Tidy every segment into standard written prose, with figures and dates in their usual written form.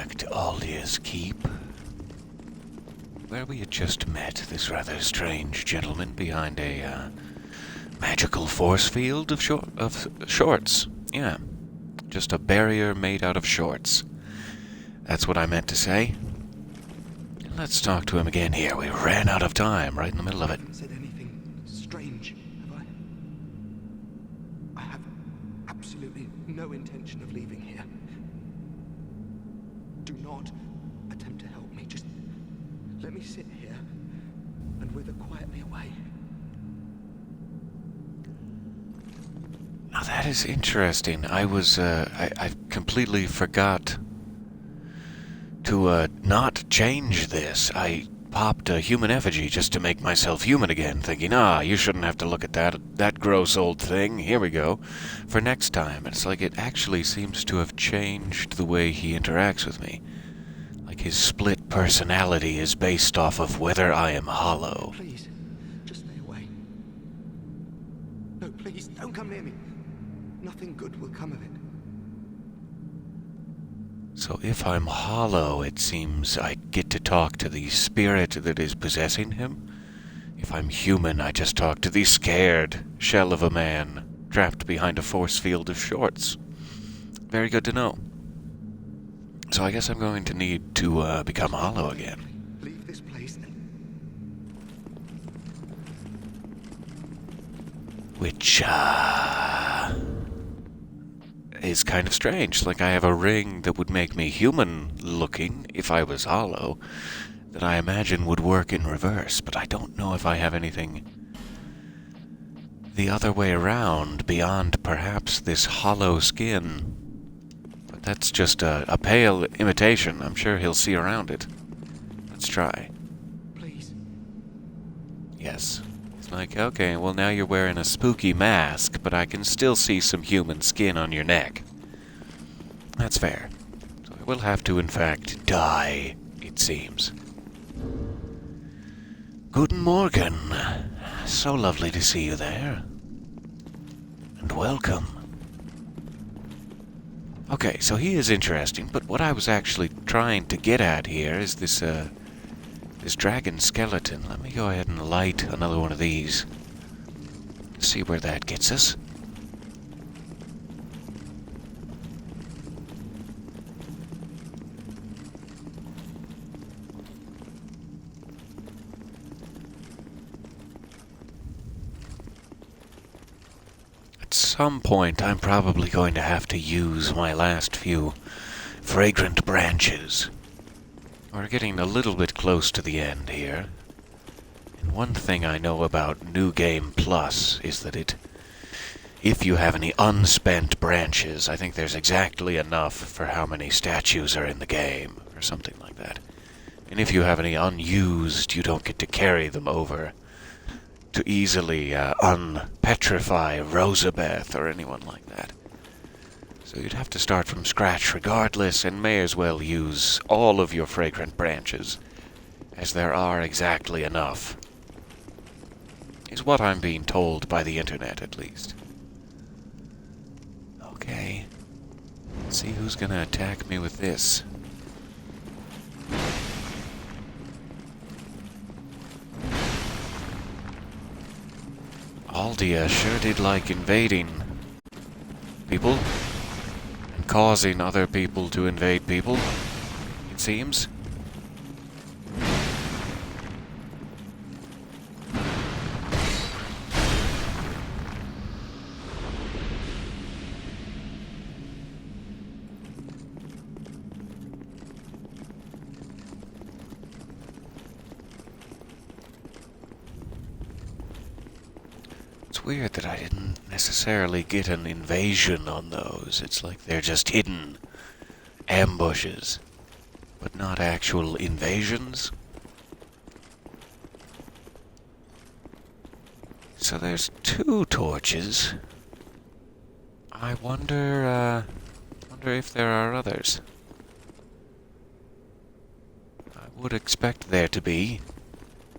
back to Aldia's Keep, where we had just met this rather strange gentleman behind a magical force field of shorts. Yeah, just a barrier made out of shorts. That's what I meant to say. Let's talk to him again here. We ran out of time right in the middle of it. Said anything strange, have I have absolutely no intention of leaving here. Do not attempt to help me. Just let me sit here and wither quietly away. Now that is interesting. I completely forgot to not change this. I popped a human effigy just to make myself human again, thinking, you shouldn't have to look at that gross old thing. Here we go. For next time. It's like it actually seems to have changed the way he interacts with me. Like his split personality is based off of whether I am hollow. Please, just stay away. No, please, don't come near me. Nothing good will come of it. So if I'm hollow, it seems I get to talk to the spirit that is possessing him. If I'm human, I just talk to the scared shell of a man trapped behind a force field of shorts. Very good to know. So I guess I'm going to need to become hollow again. Leave this place and... Which, is kind of strange. Like, I have a ring that would make me human-looking if I was hollow, that I imagine would work in reverse, but I don't know if I have anything the other way around, beyond perhaps this hollow skin. But that's just a pale imitation. I'm sure he'll see around it. Let's try. Please. Yes. It's like, okay, well now you're wearing a spooky mask, but I can still see some human skin on your neck. That's fair. So I will have to, in fact, die, it seems. Guten Morgen. So lovely to see you there. And welcome. Okay, so he is interesting, but what I was actually trying to get at here is this dragon skeleton. Let me go ahead and light another one of these. See where that gets us. At some point, I'm probably going to have to use my last few fragrant branches. We're getting a little bit close to the end here. And one thing I know about New Game Plus is that if you have any unspent branches, I think there's exactly enough for how many statues are in the game, or something like that. And if you have any unused, you don't get to carry them over to easily unpetrify Rosabeth or anyone like that. So you'd have to start from scratch regardless, and may as well use all of your fragrant branches, as there are exactly enough. Is what I'm being told by the internet, at least. Okay. Let's see who's gonna attack me with this. Aldia sure did like invading people. Causing other people to invade people, it seems. It's weird that I didn't necessarily get an invasion on those. It's like they're just hidden ambushes, but not actual invasions. So there's 2 torches. I wonder if there are others. I would expect there to be,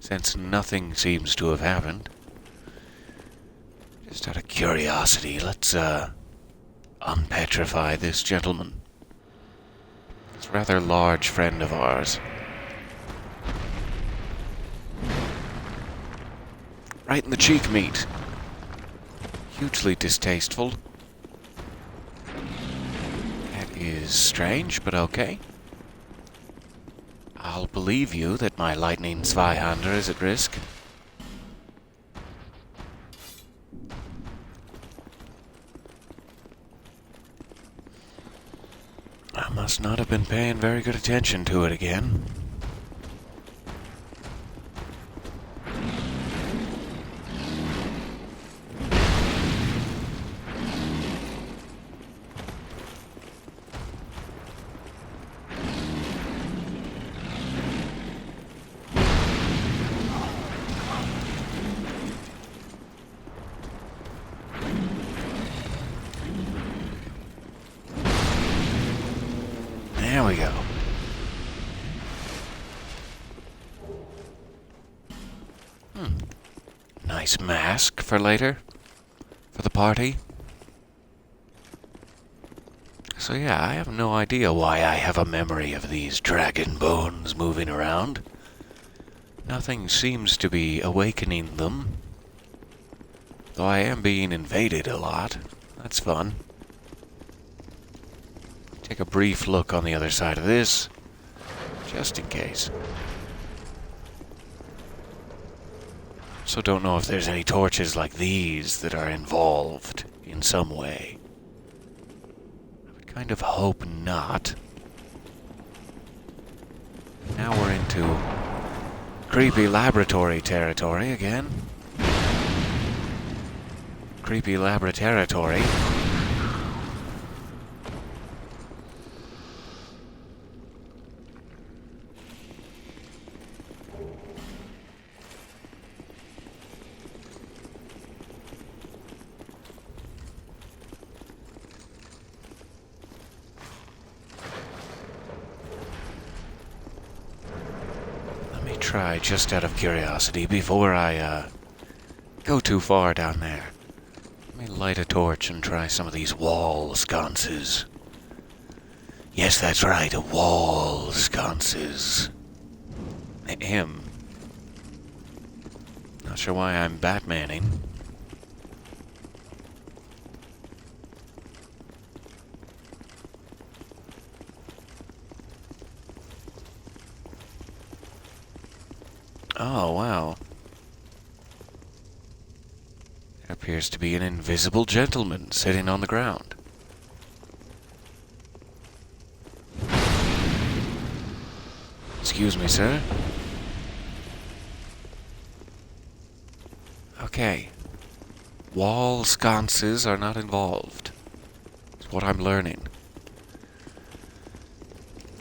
since nothing seems to have happened. Just out of curiosity, let's unpetrify this gentleman. Let's a rather large friend of ours. Right in the cheek meat. Hugely distasteful. That is strange, but okay. I'll believe you that my lightning Zweihander is at risk. I must not have been paying very good attention to it again. There we go. Nice mask for later. For the party. So yeah, I have no idea why I have a memory of these dragon bones moving around. Nothing seems to be awakening them. Though I am being invaded a lot. That's fun. Take a brief look on the other side of this, just in case. So don't know if there's any torches like these that are involved in some way. I would kind of hope not. Now we're into creepy laboratory territory again. Creepy laboratory. Try just out of curiosity before I go too far down there. Let me light a torch and try some of these wall sconces. Yes, that's right, wall sconces. Him. Not sure why I'm Batmaning. Oh, wow. There appears to be an invisible gentleman sitting on the ground. Excuse me, sir. Okay. Wall sconces are not involved. That's what I'm learning.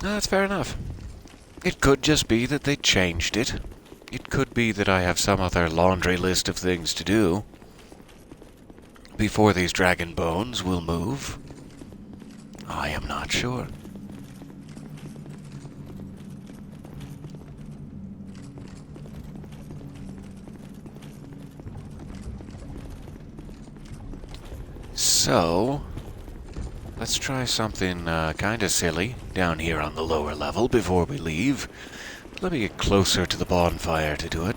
No, that's fair enough. It could just be that they changed it. It could be that I have some other laundry list of things to do before these dragon bones will move. I am not sure. So, let's try something kinda silly down here on the lower level before we leave. Let me get closer to the bonfire to do it.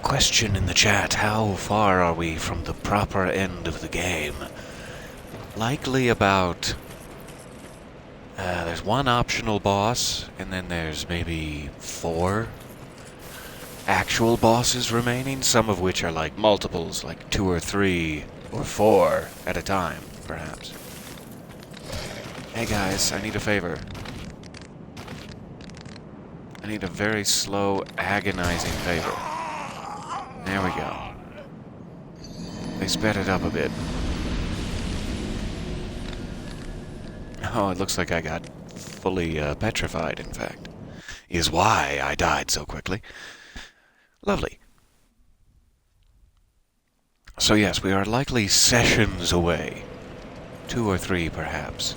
Question in the chat, how far are we from the proper end of the game? Likely about... there's one optional boss, and then there's maybe 4 actual bosses remaining, some of which are like multiples, like 2 or 3 or 4 at a time, perhaps. Hey guys, I need a favor. I need a very slow, agonizing favor. There we go. They sped it up a bit. Oh, it looks like I got fully petrified, in fact. Is why I died so quickly. Lovely. So yes, we are likely sessions away. 2 or 3, perhaps.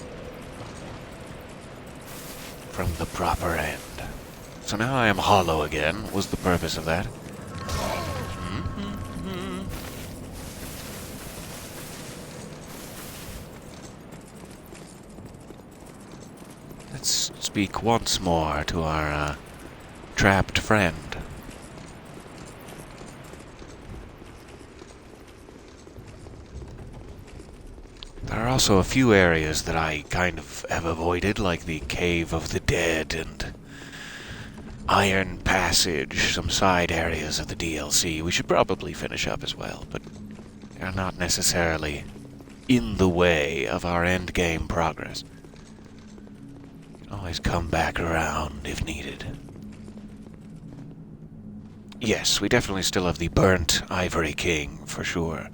from the proper end. So now I am hollow again. What was the purpose of that? Let's speak once more to our trapped friend. There are also a few areas that I kind of have avoided, like the Cave of the Dead and Iron Passage, some side areas of the DLC we should probably finish up as well, but they're not necessarily in the way of our endgame progress. Can always come back around if needed. Yes, we definitely still have the burnt Ivory King, for sure.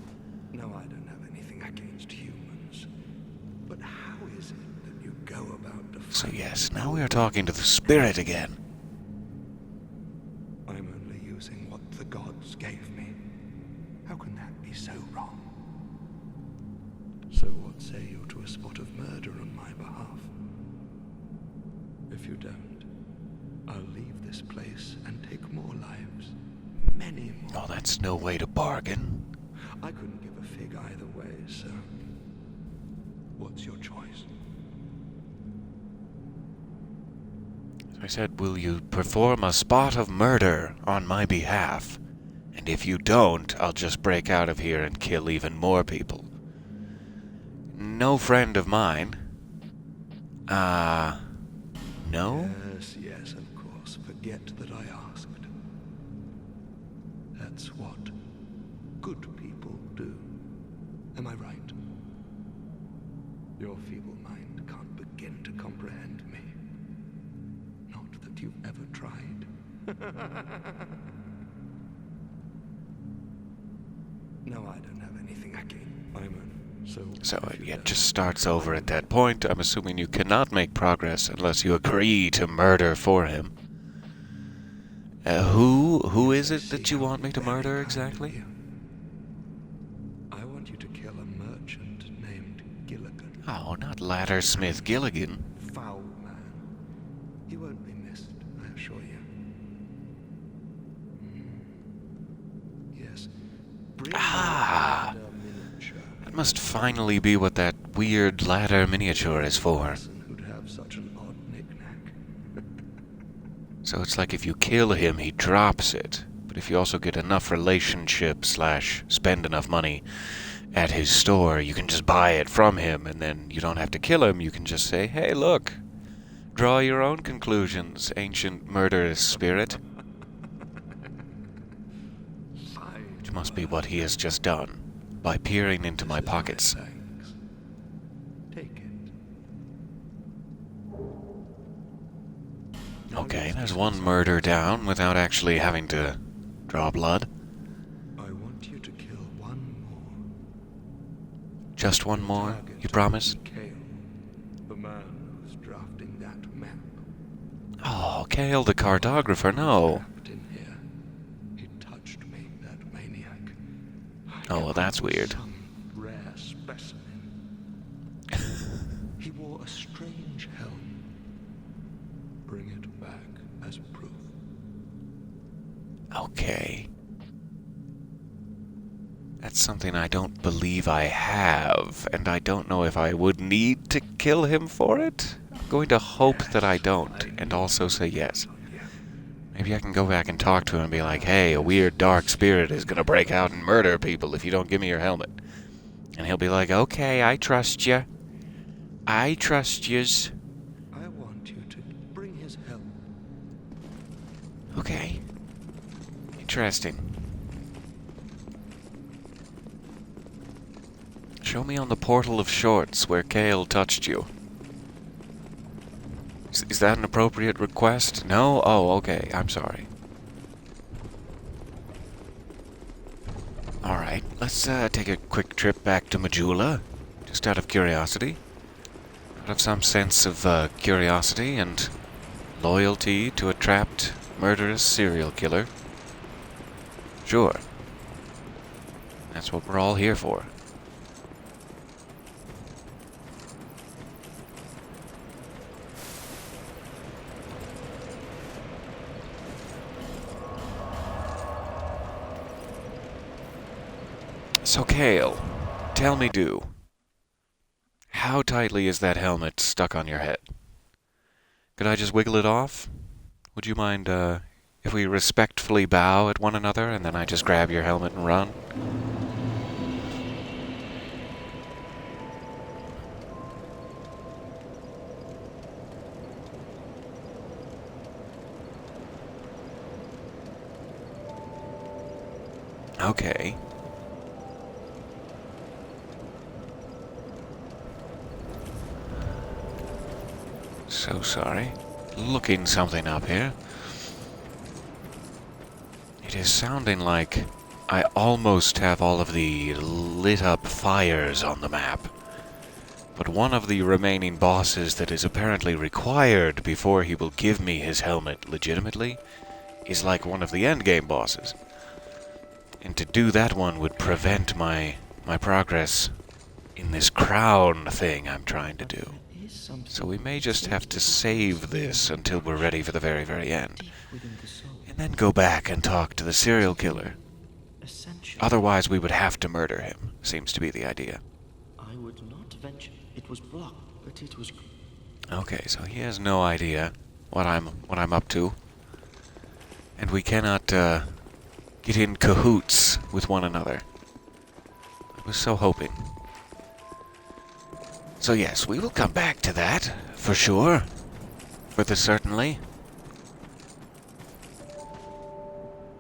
No, I don't have anything against humans. But how is it that you go about defying... So yes, now we are talking to the spirit again. I'm only using what the gods gave me. How can that be so wrong? So what say you to a spot of murder on my behalf? If you don't, I'll leave this place and take more lives. Many more. Oh, that's no way to bargain. I couldn't give a fig either way, so... what's your choice? I said, will you perform a spot of murder on my behalf? And if you don't, I'll just break out of here and kill even more people. No friend of mine. No? Yes, of course. Forget that I asked. That's what good people do. Am I right? Your feeble mind can't begin to comprehend me. Not that you've ever tried. No, I don't have anything against Simon. So it just starts over at that point. I'm assuming you cannot make progress unless you agree to murder for him. Who is it that you want me to murder exactly? I want you to kill a merchant named Gilligan. Oh, not Laddersmith Gilligan. Foul man. He won't be missed, I assure you. Yes. Bring Ah! the miniature. That must finally be what that weird ladder miniature is for. Who'd have such an odd knick-knack. So it's like if you kill him, he drops it. But if you also get enough relationship / spend enough money at his store, you can just buy it from him, and then you don't have to kill him. You can just say, hey, look, draw your own conclusions, ancient murderous spirit. Which must be what he has just done, by peering into my pockets. Thanks. Take it. Okay, there's one murder down without actually having to draw blood. I want you to kill one more. Just one more, Target you promise? Kale, the man who's drafting that map. Oh, Kale the cartographer, no. Trapped in here. He touched me, that maniac. Oh, well, that's weird. Some rare specimen. He wore a strange helm. Bring it back as proof. Okay. That's something I don't believe I have, and I don't know if I would need to kill him for it. I'm going to hope that I don't, and also say yes. Maybe I can go back and talk to him and be like, hey, a weird dark spirit is going to break out and murder people if you don't give me your helmet. And he'll be like, okay, I trust you. I trust yous. I want you to bring his helm. Okay. Interesting. Show me on the portal of shorts where Kale touched you. Is that an appropriate request? No? Oh, okay. I'm sorry. Alright, let's take a quick trip back to Majula. Just out of curiosity. Out of some sense of curiosity and loyalty to a trapped, murderous serial killer. Sure. That's what we're all here for. So, Kale, tell me do. How tightly is that helmet stuck on your head? Could I just wiggle it off? Would you mind, if we respectfully bow at one another and then I just grab your helmet and run? Okay. So sorry. Looking something up here. It is sounding like I almost have all of the lit up fires on the map. But one of the remaining bosses that is apparently required before he will give me his helmet legitimately is like one of the endgame bosses. And to do that one would prevent my progress in this crown thing I'm trying to do. So we may just have to save this until we're ready for the very, very end. And then go back and talk to the serial killer. Otherwise we would have to murder him, seems to be the idea. I would not venture. It was blocked, but it was... Okay, so he has no idea what I'm up to. And we cannot get in cahoots with one another. I was so hoping. So yes, we will come back to that, for sure. For the certainly.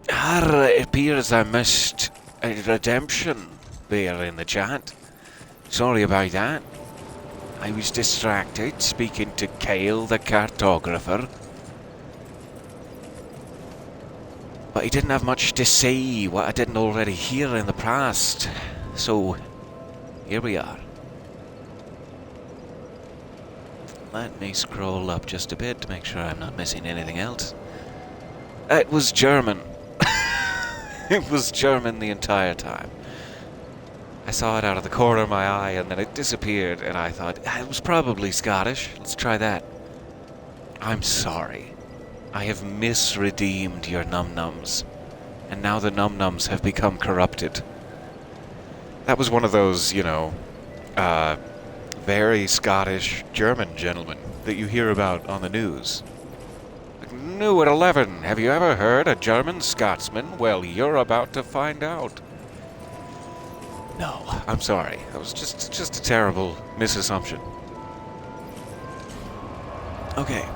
It appears I missed a redemption there in the chat. Sorry about that. I was distracted speaking to Kale the cartographer. But he didn't have much to say what I didn't already hear in the past. So, here we are. Let me scroll up just a bit to make sure I'm not missing anything else. It was German. It was German the entire time. I saw it out of the corner of my eye and then it disappeared and I thought, it was probably Scottish. Let's try that. I'm sorry. I have misredeemed your num-nums. And now the num-nums have become corrupted. That was one of those, you know, very Scottish German gentlemen that you hear about on the news. New at 11. Have you ever heard a German Scotsman? Well, you're about to find out. No, I'm sorry. That was just a terrible misassumption. Okay,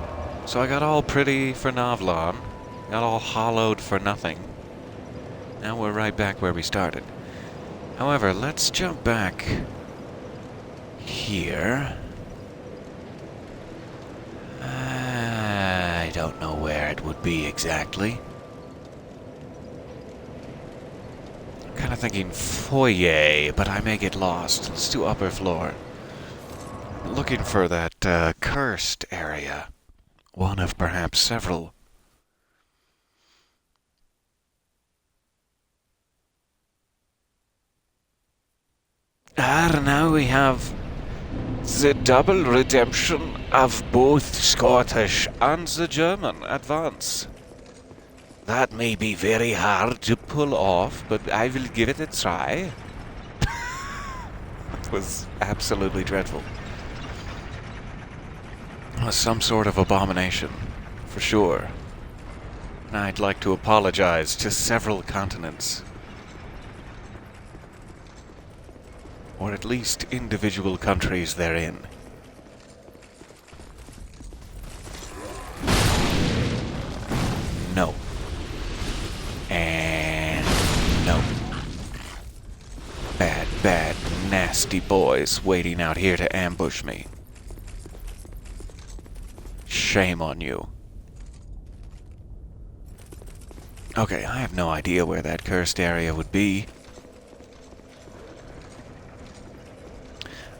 so I got all pretty for Novlon. Got all hollowed for nothing. Now we're right back where we started. However, let's jump back here. I don't know where it would be exactly. I'm kind of thinking foyer, but I may get lost. Let's do upper floor. I'm looking for that cursed area. One of perhaps several. Now we have the double redemption of both Scottish and the German advance. That may be very hard to pull off, but I will give it a try. It was absolutely dreadful. It was some sort of abomination, for sure. And I'd like to apologize to several continents. Or at least individual countries therein. No. And no. Bad, bad, nasty boys waiting out here to ambush me. Shame on you. Okay, I have no idea where that cursed area would be.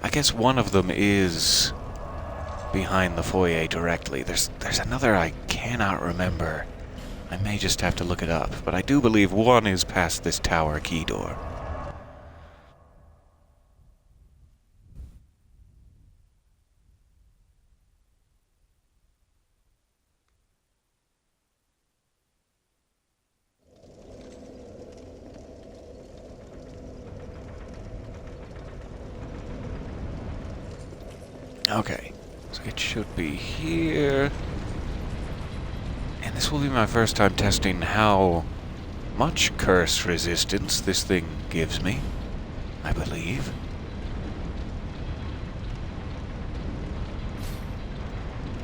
I guess one of them is behind the foyer directly. There's another I cannot remember. I may just have to look it up, but I do believe one is past this tower key door. Okay, so it should be here. And this will be my first time testing how much curse resistance this thing gives me, I believe.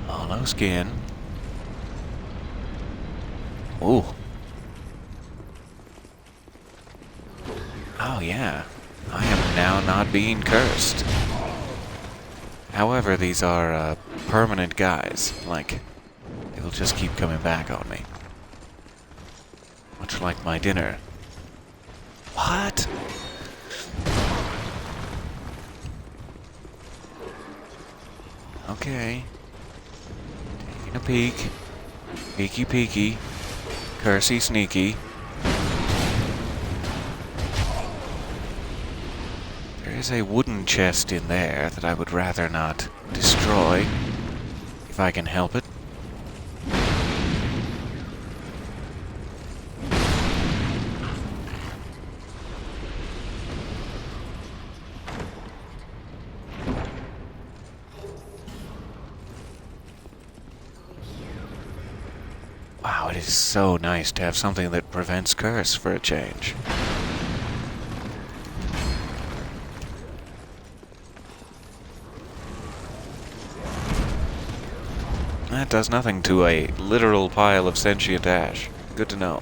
Hollow skin. Ooh. Oh yeah, I am now not being cursed. However, these are permanent guys. Like, they will just keep coming back on me. Much like my dinner. What? Okay. Taking a peek. Peeky peeky. Cursey sneaky. There is a wooden chest in there that I would rather not destroy, if I can help it. Wow, it is so nice to have something that prevents curse for a change. That does nothing to a literal pile of sentient ash. Good to know.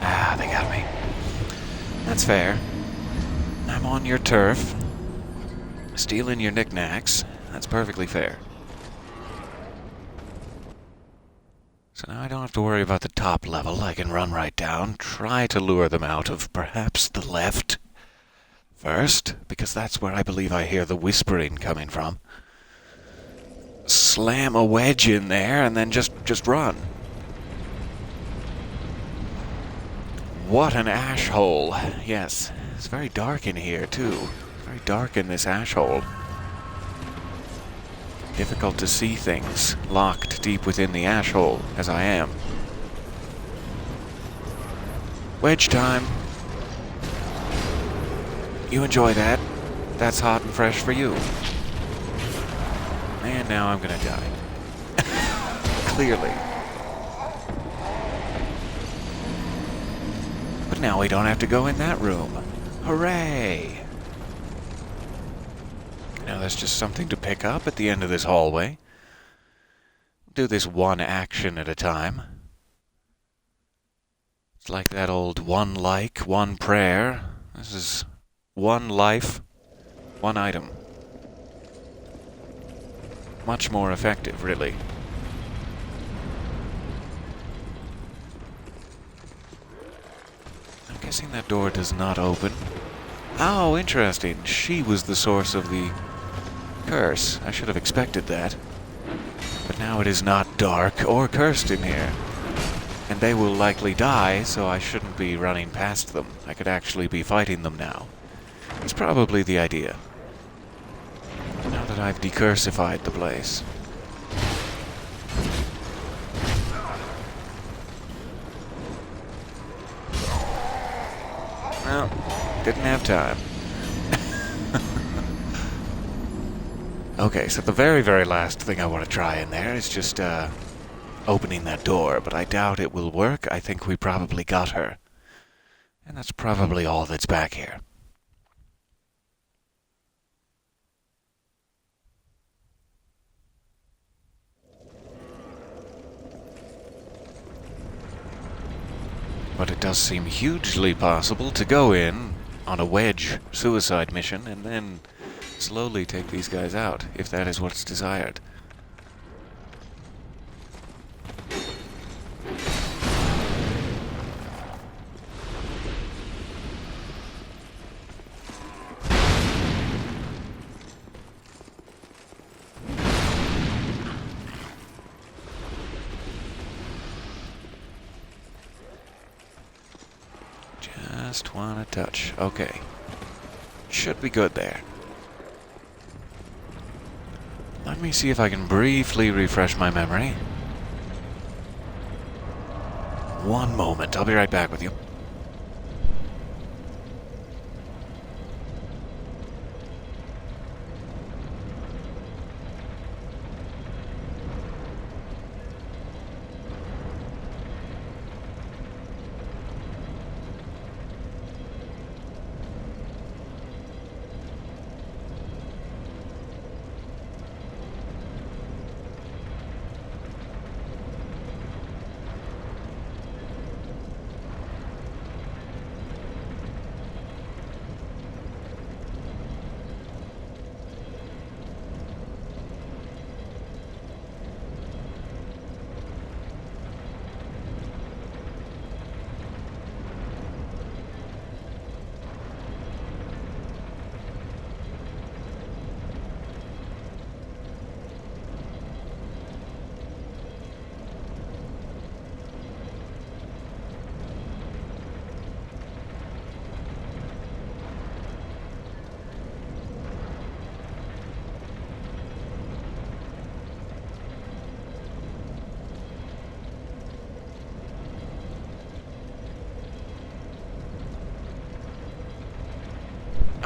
Ah, they got me. That's fair. I'm on your turf. Stealing your knickknacks. That's perfectly fair. So now I don't have to worry about the top level. I can run right down, try to lure them out of perhaps the left first, because that's where I believe I hear the whispering coming from. Slam a wedge in there and then just run. What an ash hole. Yes, it's very dark in here too. Very dark in this ash hole. Difficult to see things locked deep within the ash hole, as I am. Wedge time. You enjoy that. That's hot and fresh for you. And now I'm gonna die. Clearly. But now we don't have to go in that room. Hooray! Now there's just something to pick up at the end of this hallway. Do this one action at a time. It's like that old one like, one prayer. This is one life, one item. Much more effective, really. I'm guessing that door does not open. Oh, interesting. She was the source of the curse. I should have expected that. But now it is not dark or cursed in here. And they will likely die, so I shouldn't be running past them. I could actually be fighting them now. That's probably the idea. Now that I've decursified the place. Well, didn't have time. Okay, so the very, very last thing I want to try in there is just, opening that door, but I doubt it will work. I think we probably got her. And that's probably all that's back here. But it does seem hugely possible to go in on a wedge suicide mission and then slowly take these guys out, if that is what's desired. Just want to touch. Okay. Should be good there. Let me see if I can briefly refresh my memory. One moment. I'll be right back with you.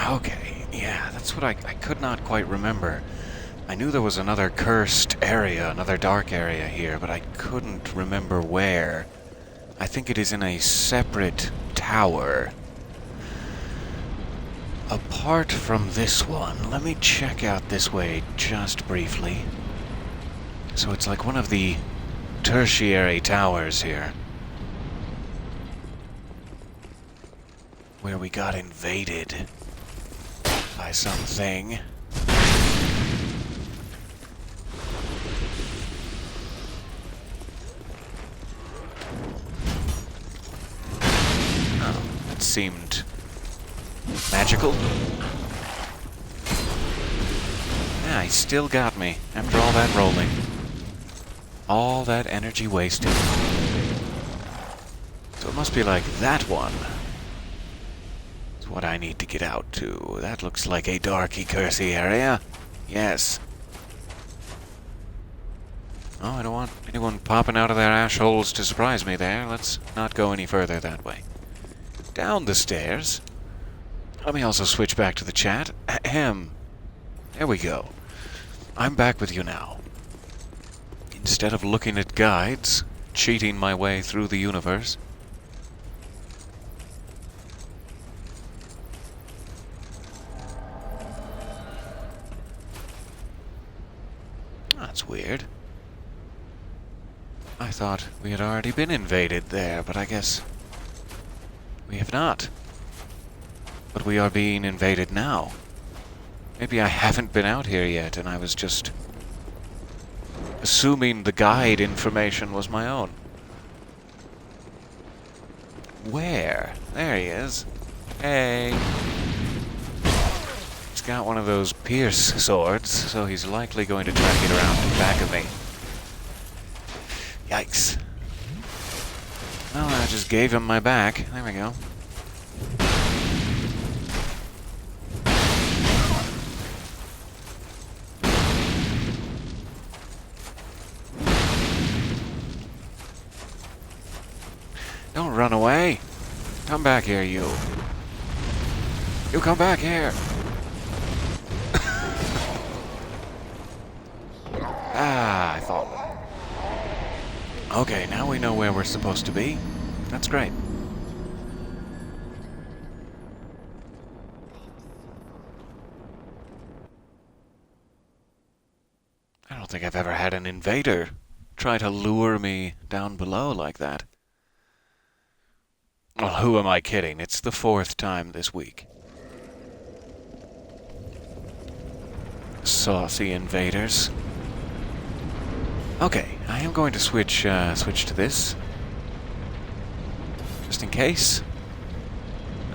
Okay, yeah, that's what I could not quite remember. I knew there was another cursed area, another dark area here, but I couldn't remember where. I think it is in a separate tower. Apart from this one, let me check out this way just briefly. So it's like one of the tertiary towers here, where we got invaded by something. Oh, that seemed magical. Yeah, he still got me after all that rolling. All that energy wasted. So it must be like that one. It's what I need to get out to. That looks like a darky, cursy area. Yes. Oh, I don't want anyone popping out of their ash holes to surprise me there. Let's not go any further that way. Down the stairs. Let me also switch back to the chat. Ahem. There we go. I'm back with you now. Instead of looking at guides, cheating my way through the universe. That's weird. I thought we had already been invaded there, but I guess we have not. But we are being invaded now. Maybe I haven't been out here yet, and I was just assuming the guide information was my own. Where? There he is. Hey. He's got one of those pierce swords, so he's likely going to try to get around to the back of me. Yikes. Well, I just gave him my back. There we go. Don't run away. Come back here, you. You come back here. Ah, I thought. Okay, now we know where we're supposed to be. That's great. I don't think I've ever had an invader try to lure me down below like that. Well, who am I kidding? It's the 4th time this week. Saucy invaders. Okay, I am going to switch to this. Just in case.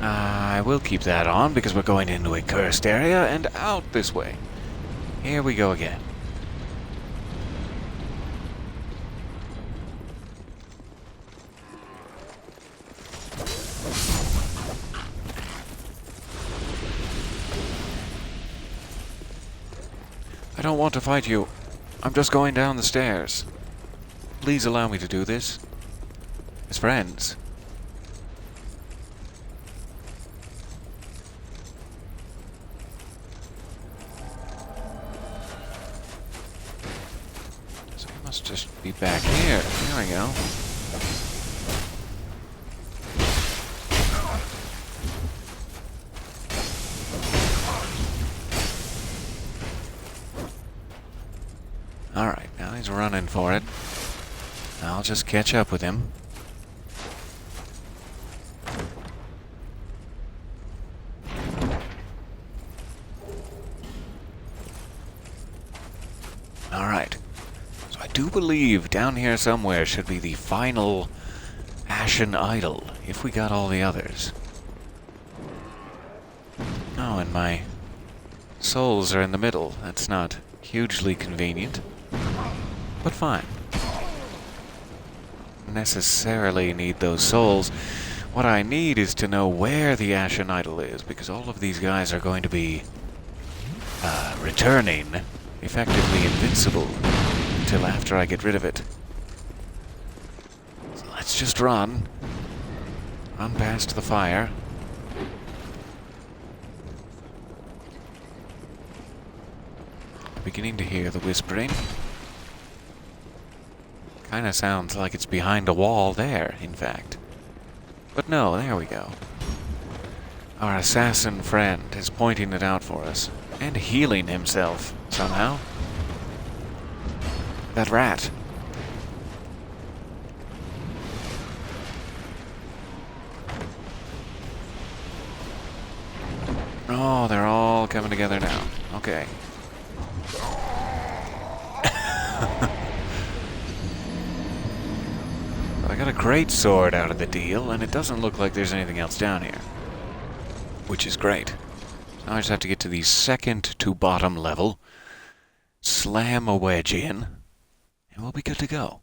I will keep that on because we're going into a cursed area and out this way. Here we go again. I don't want to fight you. I'm just going down the stairs. Please allow me to do this. As friends. So we must just be back here. There we go. Alright, now he's running for it. I'll just catch up with him. Alright. So I do believe down here somewhere should be the final Ashen Idol, if we got all the others. Oh, and my souls are in the middle. That's not hugely convenient. But fine. Necessarily need those souls. What I need is to know where the Ashen Idol is, because all of these guys are going to be returning, effectively invincible, until after I get rid of it. So let's just run. Run past the fire. Beginning to hear the whispering. Kinda sounds like it's behind a wall there, in fact. But no, there we go. Our assassin friend is pointing it out for us. And healing himself, somehow. That rat. Oh, they're all coming together now. Okay. I got a great sword out of the deal, and it doesn't look like there's anything else down here. Which is great. Now I just have to get to the second to bottom level, slam a wedge in, and we'll be good to go.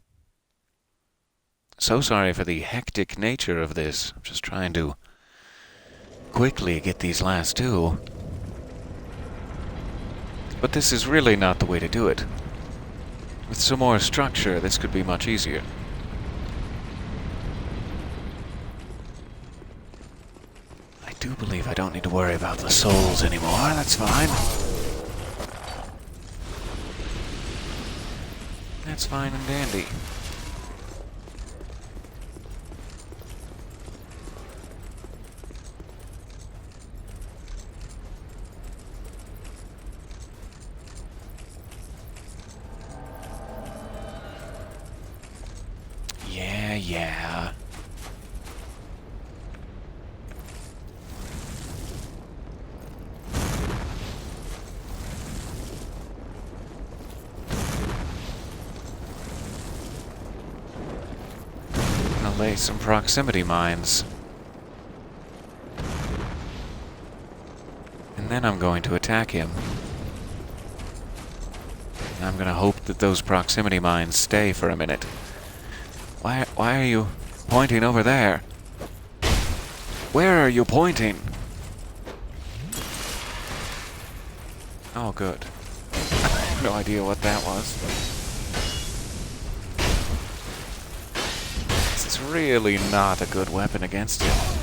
So sorry for the hectic nature of this. I'm just trying to quickly get these last two. But this is really not the way to do it. With some more structure, this could be much easier. I do believe I don't need to worry about the souls anymore. That's fine. That's fine and dandy. Yeah. I'll lay some proximity mines. And then I'm going to attack him. And I'm going to hope that those proximity mines stay for a minute. Why are you pointing over there? Where are you pointing? Oh, good. I have no idea what that was. This is really not a good weapon against him,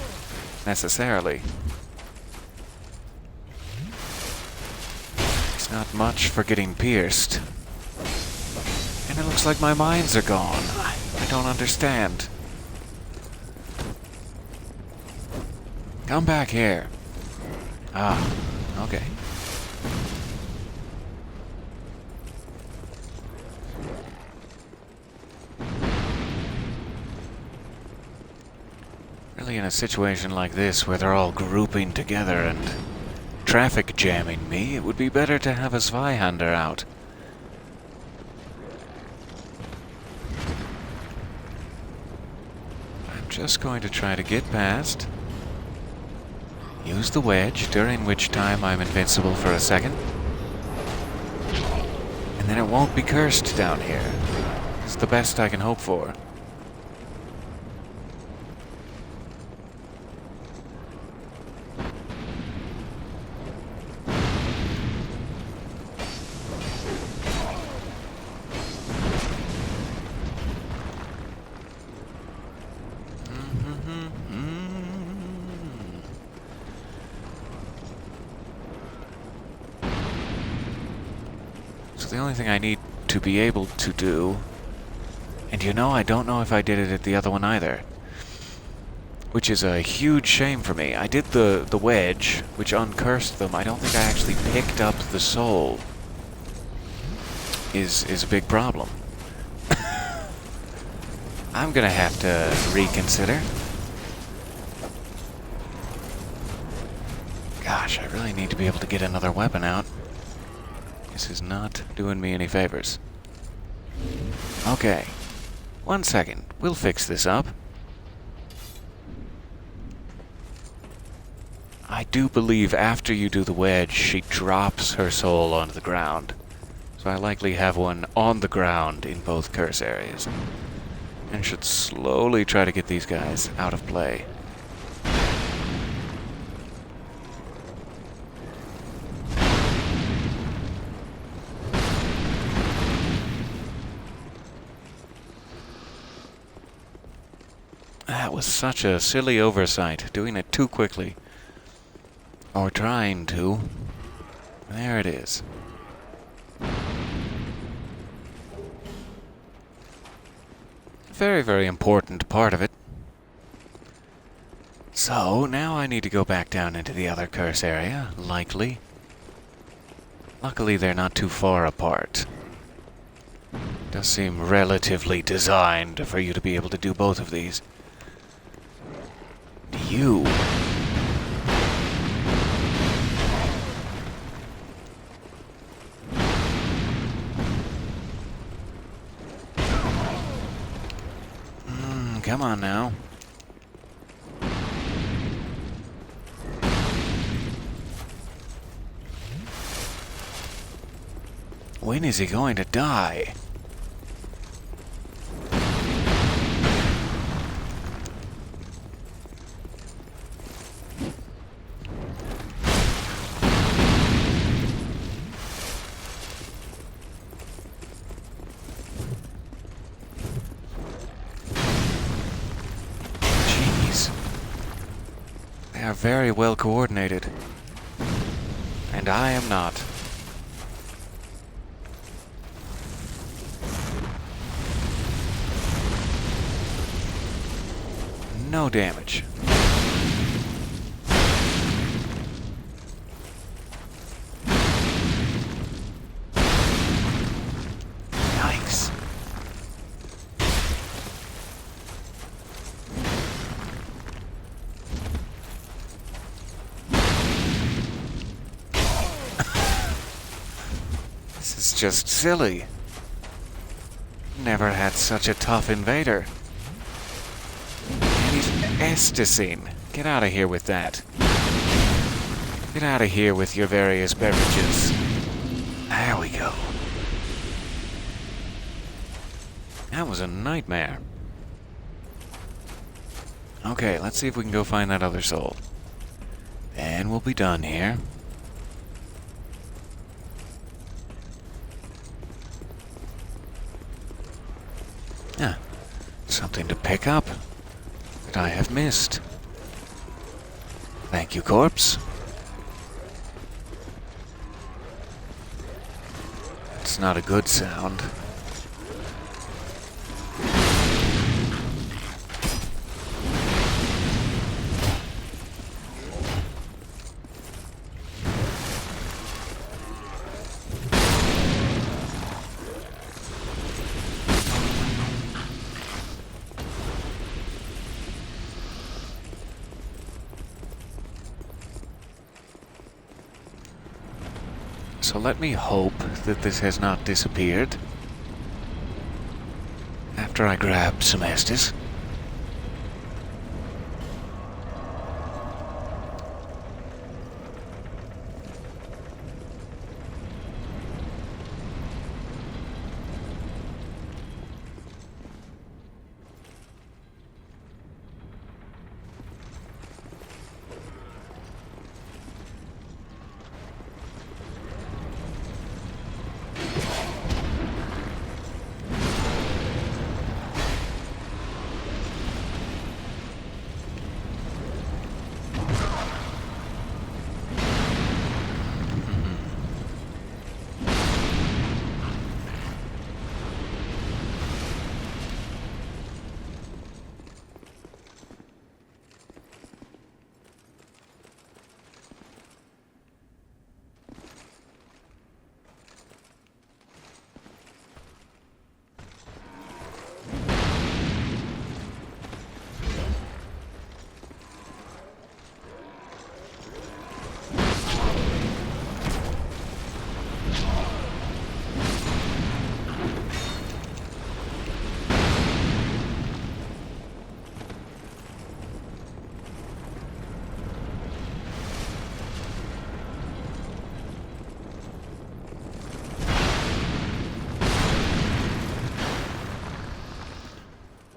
necessarily. It's not much for getting pierced. And it looks like my mines are gone. I don't understand. Come back here. Ah, okay. Really, in a situation like this where they're all grouping together and traffic jamming me, it would be better to have a Zweihander out. Just going to try to get past. Use the wedge, during which time I'm invincible for a second. And then it won't be cursed down here. It's the best I can hope for. So the only thing I need to be able to do, and you know, I don't know if I did it at the other one either, which is a huge shame for me. I did the wedge, which uncursed them. I don't think I actually picked up the soul. Is a big problem. I'm gonna have to reconsider. Gosh, I really need to be able to get another weapon out. This is not doing me any favors. Okay. 1 second. We'll fix this up. I do believe after you do the wedge, she drops her soul onto the ground. So I likely have one on the ground in both curse areas. And should slowly try to get these guys out of play. That was such a silly oversight, doing it too quickly. Or trying to. There it is. Very, very important part of it. So, now I need to go back down into the other curse area, likely. Luckily, they're not too far apart. Does seem relatively designed for you to be able to do both of these. You... come on now. When is he going to die? Jeez. They are very well coordinated. And I am not. No damage. Yikes. This is just silly. Never had such a tough invader. Esticine. Get out of here with that. Get out of here with your various beverages. There we go. That was a nightmare. Okay, let's see if we can go find that other soul. And we'll be done here. Ah, something to pick up that I have missed. Thank you, corpse. It's not a good sound. So let me hope that this has not disappeared after I grab some Estes.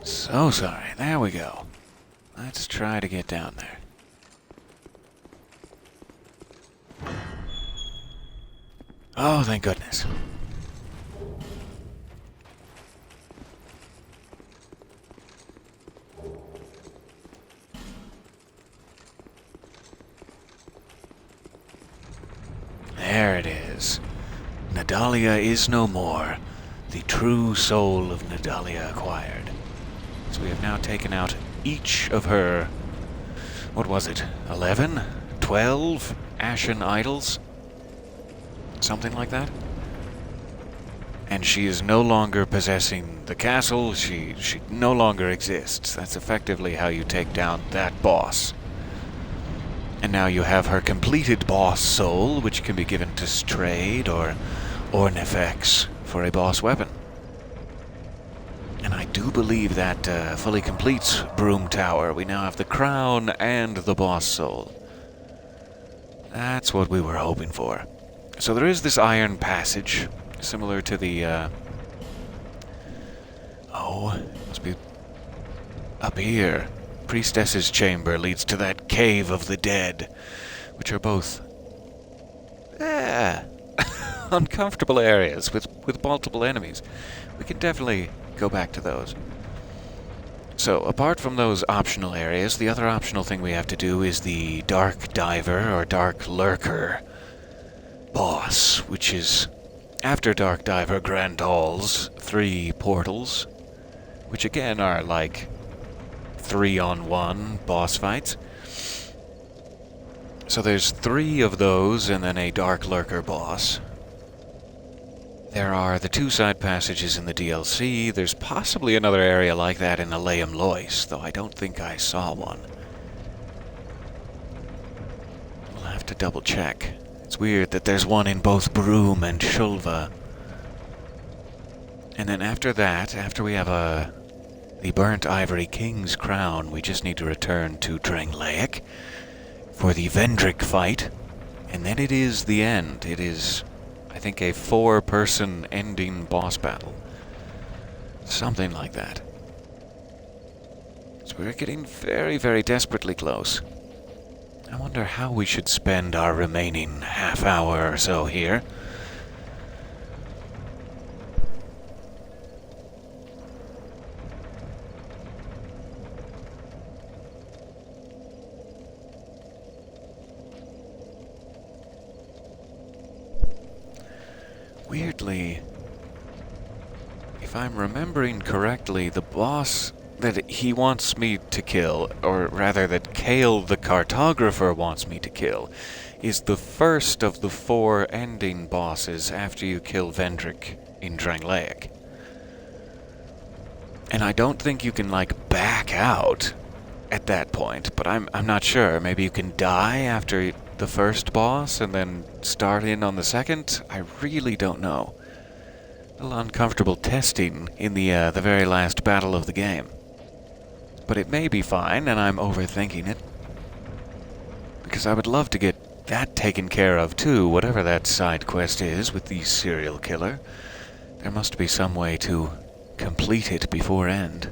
So sorry. There we go. Let's try to get down there. Oh, thank goodness. There it is. Nadalia is no more. The true soul of Nadalia acquired. So we have now taken out each of her, what was it, 11? 12 Ashen Idols? Something like that? And she is no longer possessing the castle. She no longer exists. That's effectively how you take down that boss. And now you have her completed boss soul, which can be given to Strayed or Ornifex for a boss weapon. And I do believe that fully completes Brume Tower. We now have the crown and the boss soul. That's what we were hoping for. So there is this iron passage, similar to the, must be up here. Priestess's chamber leads to that cave of the dead, which are both, uncomfortable areas with multiple enemies. We can definitely go back to those. So, apart from those optional areas, the other optional thing we have to do is the Dark Diver or DarkLurker boss, which is after Dark Diver Grandal's 3 portals, which again are like 3-on-1 boss fights. So there's 3 of those and then a DarkLurker boss. There are the 2 side passages in the DLC. There's possibly another area like that in Aleum Lois, though I don't think I saw one. We'll have to double check. It's weird that there's one in both Brume and Shulva. And then after that, after we have the Burnt Ivory King's crown, we just need to return to Drangleic for the Vendrick fight, and then it is the end. It is, I think, a 4-person ending boss battle. Something like that. So we're getting very, very desperately close. I wonder how we should spend our remaining half hour or so here. Weirdly, if I'm remembering correctly, the boss that he wants me to kill, or rather that Kale the Cartographer wants me to kill, is the first of the 4 ending bosses after you kill Vendrick in Drangleic. And I don't think you can, like, back out at that point, but I'm not sure. Maybe you can die after the first boss and then start in on the second? I really don't know. A little uncomfortable testing in the very last battle of the game. But it may be fine, and I'm overthinking it. Because I would love to get that taken care of too, whatever that side quest is with the serial killer. There must be some way to complete it before end.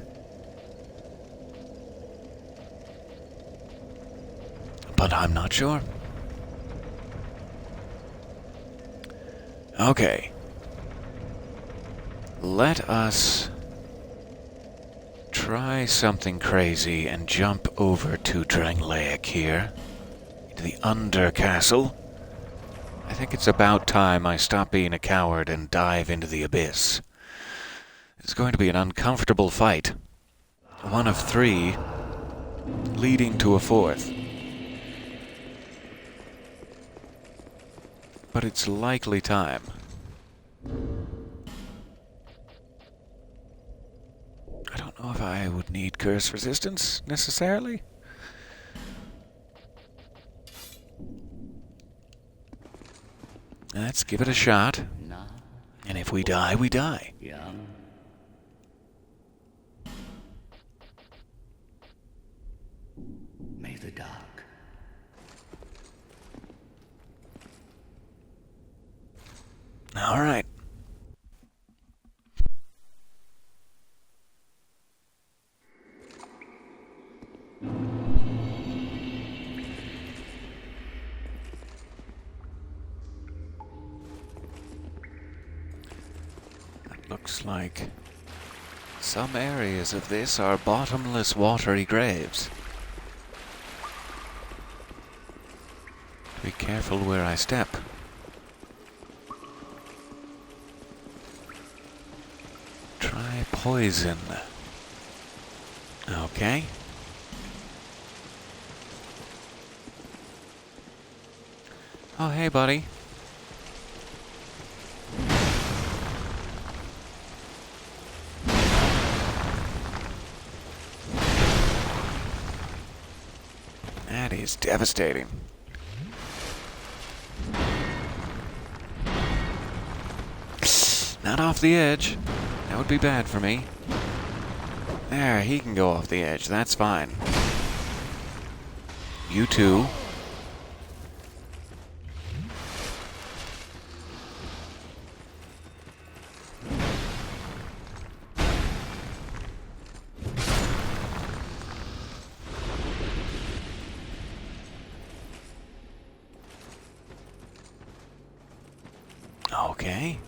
But I'm not sure. Okay. Let us try something crazy and jump over to Drangleic here, to the Undercastle. I think it's about time I stop being a coward and dive into the abyss. It's going to be an uncomfortable fight. One of 3, leading to a 4th. But it's likely time. I don't know if I would need curse resistance, necessarily. Let's give it a shot. And if we die, we die. Young. May the dark. All right. It looks like some areas of this are bottomless, watery graves. Be careful where I step. poison. Okay. Oh, hey, buddy. That is devastating. Not off the edge. That would be bad for me. There, he can go off the edge. That's fine. You too. Okay.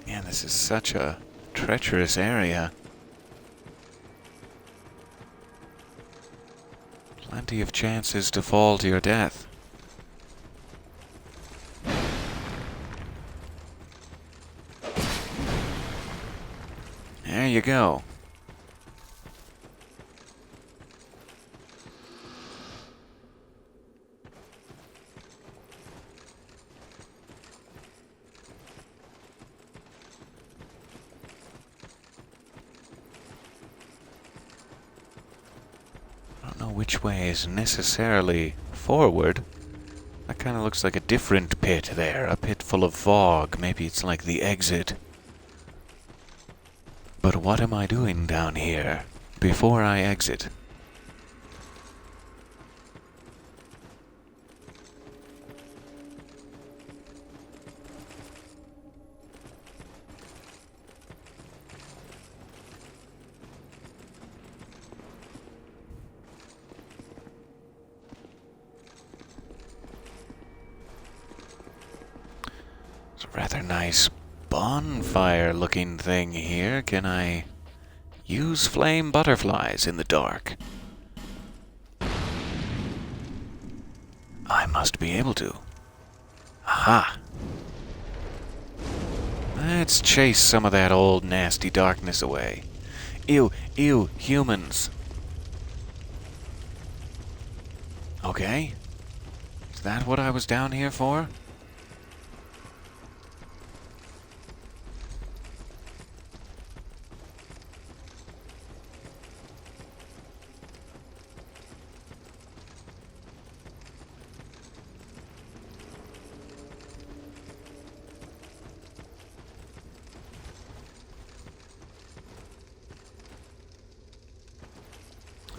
Man, this is such a treacherous area. Plenty of chances to fall to your death. There you go. I don't know which way is necessarily forward. That kind of looks like a different pit there. A pit full of fog. Maybe it's like the exit. But what am I doing down here before I exit? It's a rather nice bonfire-looking thing here. Can I use flame butterflies in the dark? I must be able to. Aha! Let's chase some of that old nasty darkness away. Ew, ew, humans. Okay. Is that what I was down here for?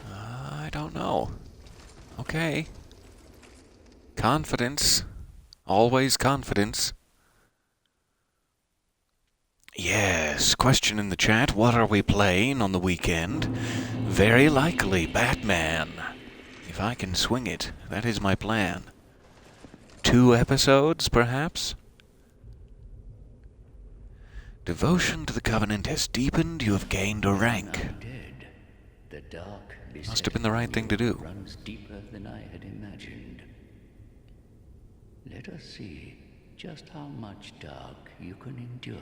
I don't know. Okay. Confidence. Always confidence. Yes, question in the chat. What are we playing on the weekend? Very likely Batman. If I can swing it, that is my plan. 2 episodes, perhaps? Devotion to the Covenant has deepened. You have gained a rank. The dark Must have been the right thing to do. runs deeper than I had imagined. Let us see just how much dark you can endure.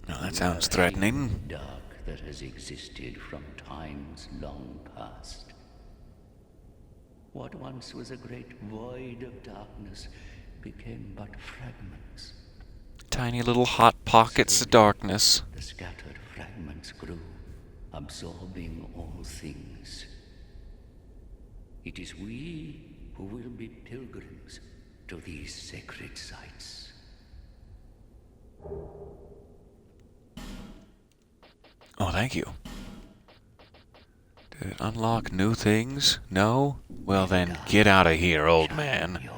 Now that sounds threatening. Dark that has existed from times long past. What once was a great void of darkness became but fragments. Tiny little hot pockets of darkness. The scattered fragments grew, absorbing all things. It is we who will be pilgrims to these sacred sites. Oh, thank you. Did it unlock new things? No? Well then, get out of here, old man.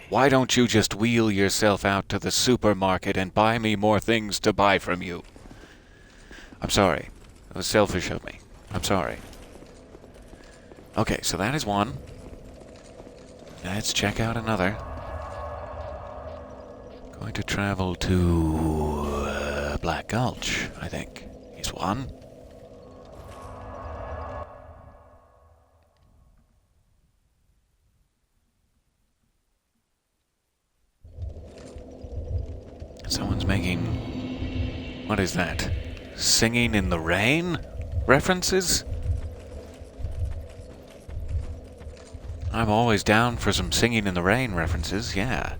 Why don't you just wheel yourself out to the supermarket and buy me more things to buy from you? I'm sorry. That was selfish of me. I'm sorry. Okay, so that is one. Let's check out another. Going to travel to Black Gulch, I think. Is one. Someone's making What is that? Singing in the rain? References? I'm always down for some singing in the rain references, yeah.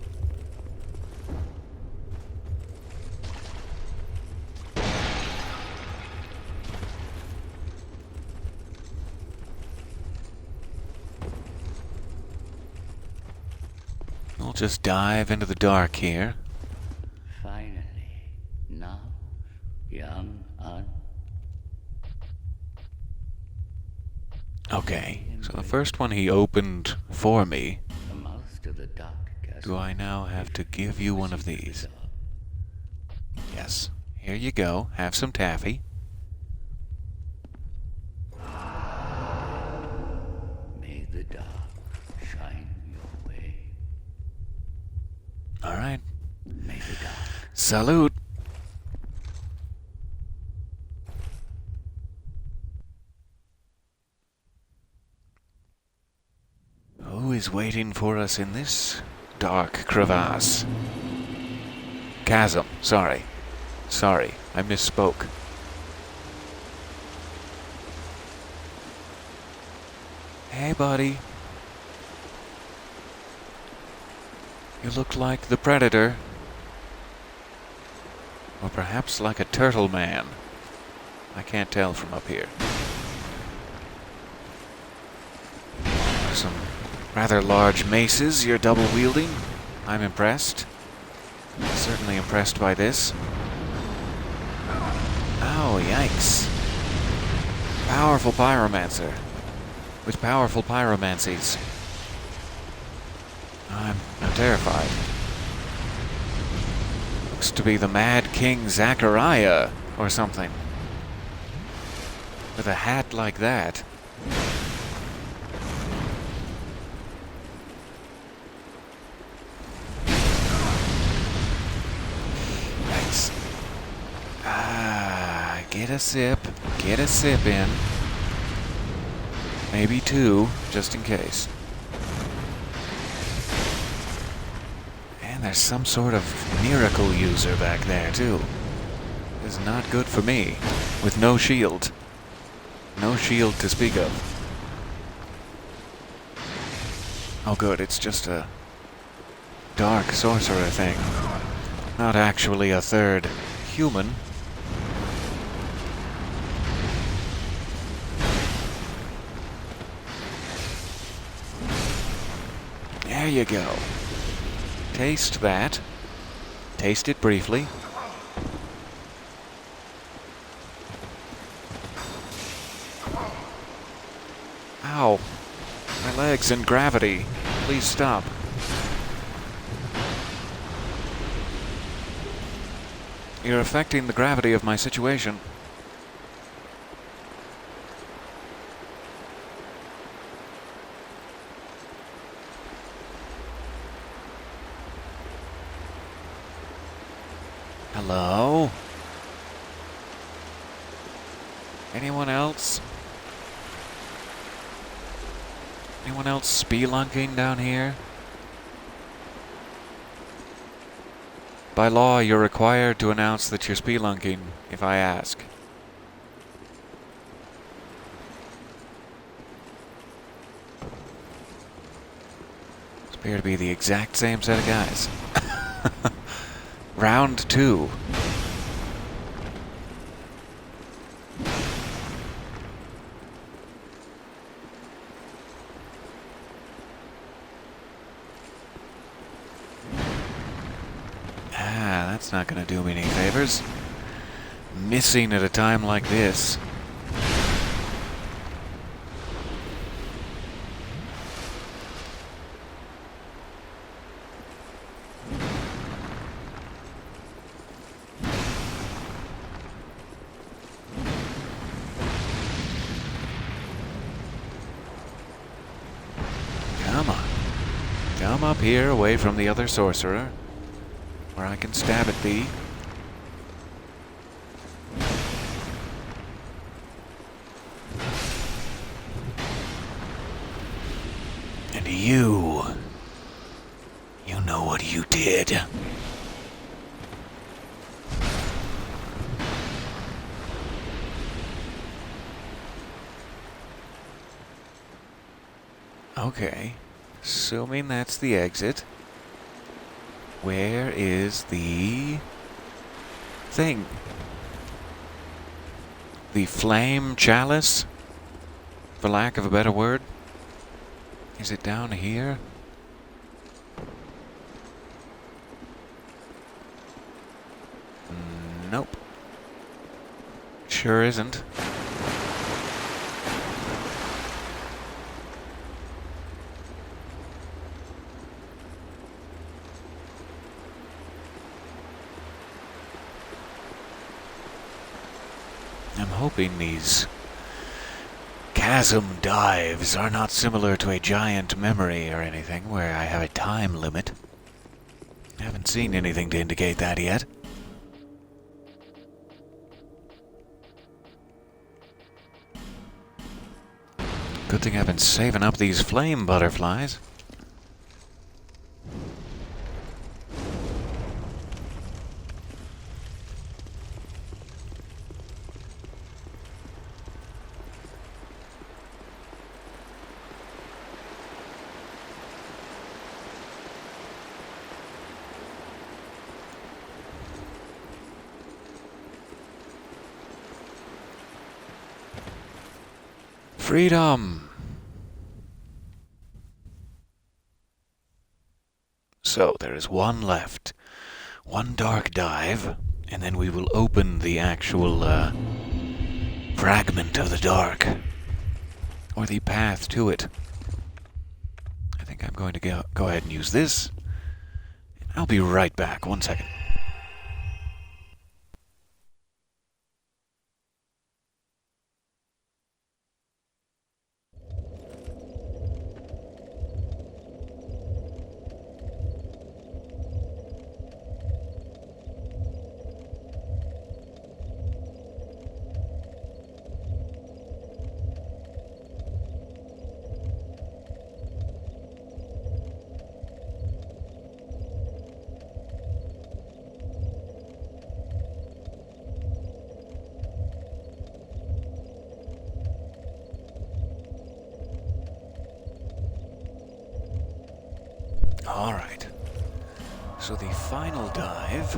We'll just dive into the dark here. Finally, now, young un. Okay, so the first one he opened for me. The mouth to the dark chasm. Do I now have to give you one of these? Yes. Here you go. Have some taffy. May the dark shine your way. All right. May the dark. Salute. Who is waiting for us in this dark crevasse? Chasm. Sorry, I misspoke. Hey, buddy. You look like the Predator. Or perhaps like a turtle man. I can't tell from up here. Some rather large maces you're double wielding. I'm impressed. Certainly impressed by this. Oh, yikes. Powerful pyromancer. With powerful pyromancies. I'm terrified. Looks to be the Mad King Zachariah or something. With a hat like that. Yikes. Get a sip in. Maybe two, just in case. And there's some sort of miracle user back there, too. This is not good for me. With no shield. No shield to speak of. Oh good, it's just a dark sorcerer thing. Not actually a third human. There you go. Taste that. Taste it briefly. Ow. My legs and gravity. Please stop. You're affecting the gravity of my situation. Hello? Anyone else? Anyone else spelunking down here? By law, you're required to announce that you're spelunking if I ask. This appear to be the exact same set of guys. Round 2. That's not going to do me any favors. Missing at a time like this. Come on. Come up here away from the other sorcerer. Where I can stab at thee. And you know what you did. Okay. Assuming that's the exit. Where is the thing? The flame chalice? For lack of a better word? Is it down here? Nope. Sure isn't. I'm hoping these chasm dives are not similar to a giant memory or anything where I have a time limit. I haven't seen anything to indicate that yet. Good thing I've been saving up these flame butterflies. Freedom! So, there is one left. One dark dive, and then we will open the actual, fragment of the dark. Or the path to it. I think I'm going to go ahead and use this. I'll be right back. 1 second. Alright. So the final dive,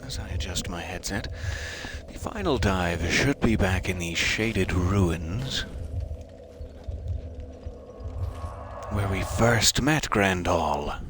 as I adjust my headset, the final dive should be back in the shaded ruins where we first met Grandal.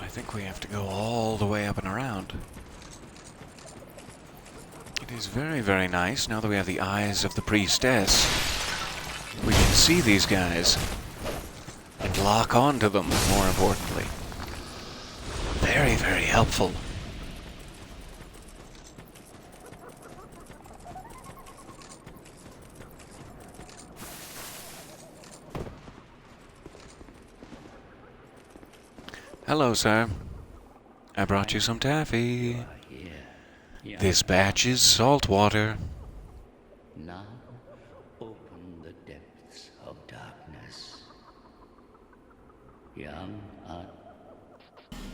I think we have to go all the way up and around. It is very, very nice now that we have the eyes of the priestess. We can see these guys and lock onto them, more importantly. Very, very helpful. Hello, sir. I brought you some taffy. This batch is salt water. Now open the depths of darkness. Young art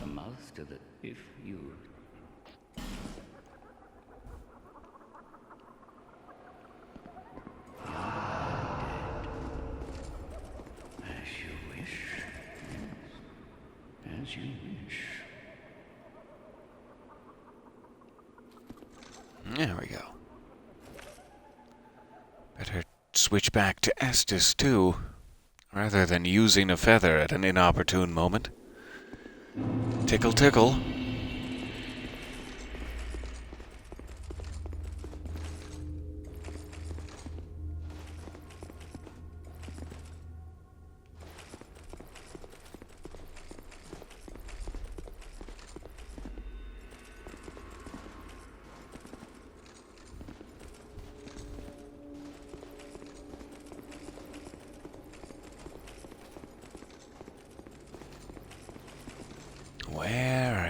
the mouth to the if you. Young art dead. As you wish. Yes. As you wish. There we go. Better switch back to Estes, too, rather than using a feather at an inopportune moment. Tickle, tickle.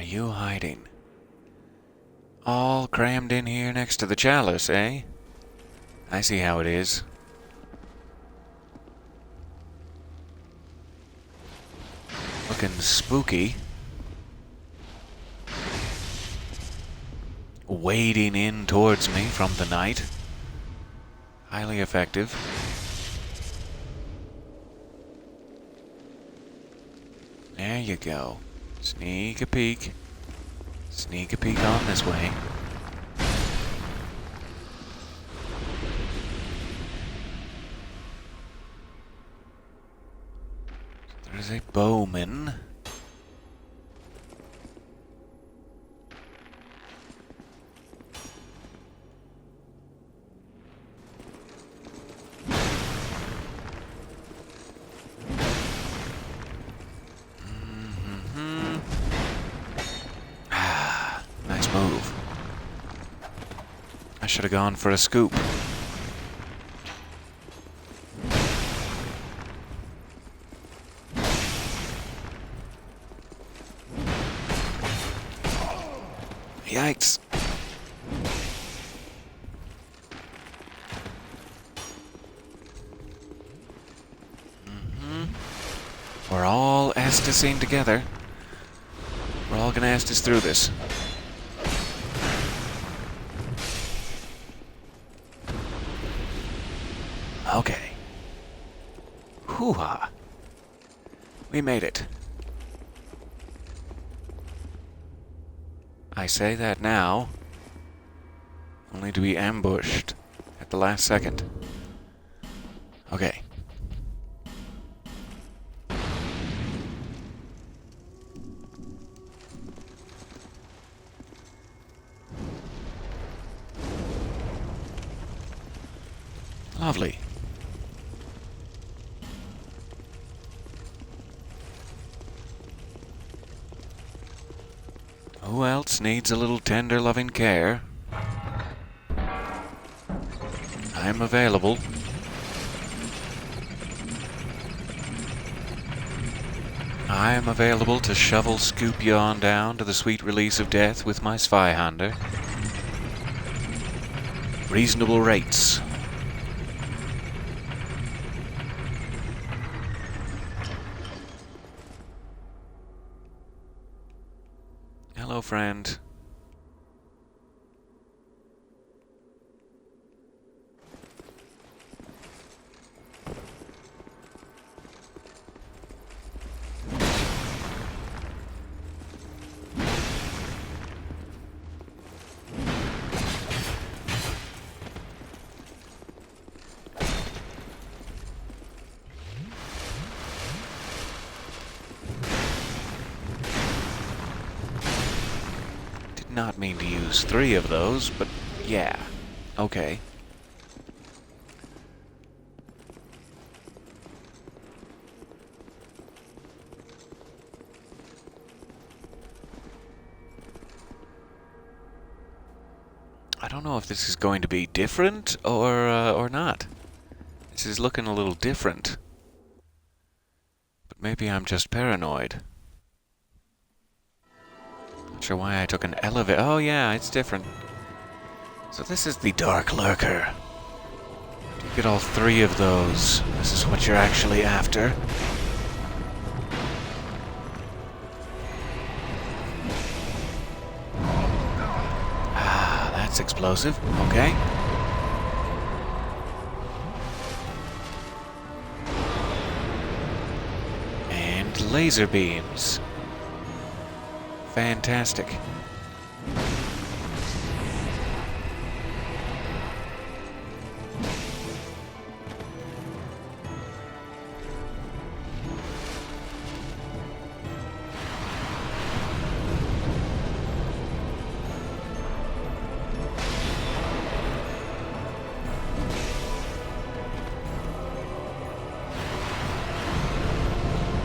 you hiding? All crammed in here next to the chalice, eh? I see how it is. Looking spooky. Wading in towards me from the night. Highly effective. There you go. Sneak a peek. Sneak a peek on this way. There's a bowman. Nice move. I should have gone for a scoop. Yikes. We're all Estusing together. We're all gonna Estus through this. Okay. Hoo-ha. We made it. I say that now, only to be ambushed at the last second. Okay. Lovely. Who else needs a little tender loving care? I'm available. I am available to shovel scoop you on down to the sweet release of death with my Zweihander. Reasonable rates. Hello, friend. Not mean to use 3 of those, but yeah, okay. I don't know if this is going to be different or not. This is looking a little different. But maybe I'm just paranoid. Not sure why I took an elevator. Oh yeah, it's different. So this is the DarkLurker. You get all 3 of those. This is what you're actually after. Ah, that's explosive. Okay. And laser beams. Fantastic.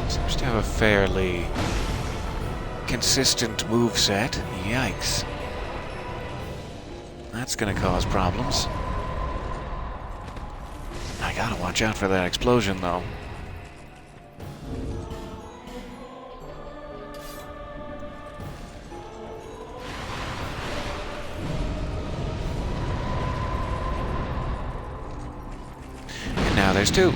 Seems to have a fairly consistent moveset. Yikes. That's gonna cause problems. I gotta watch out for that explosion, though. there's two.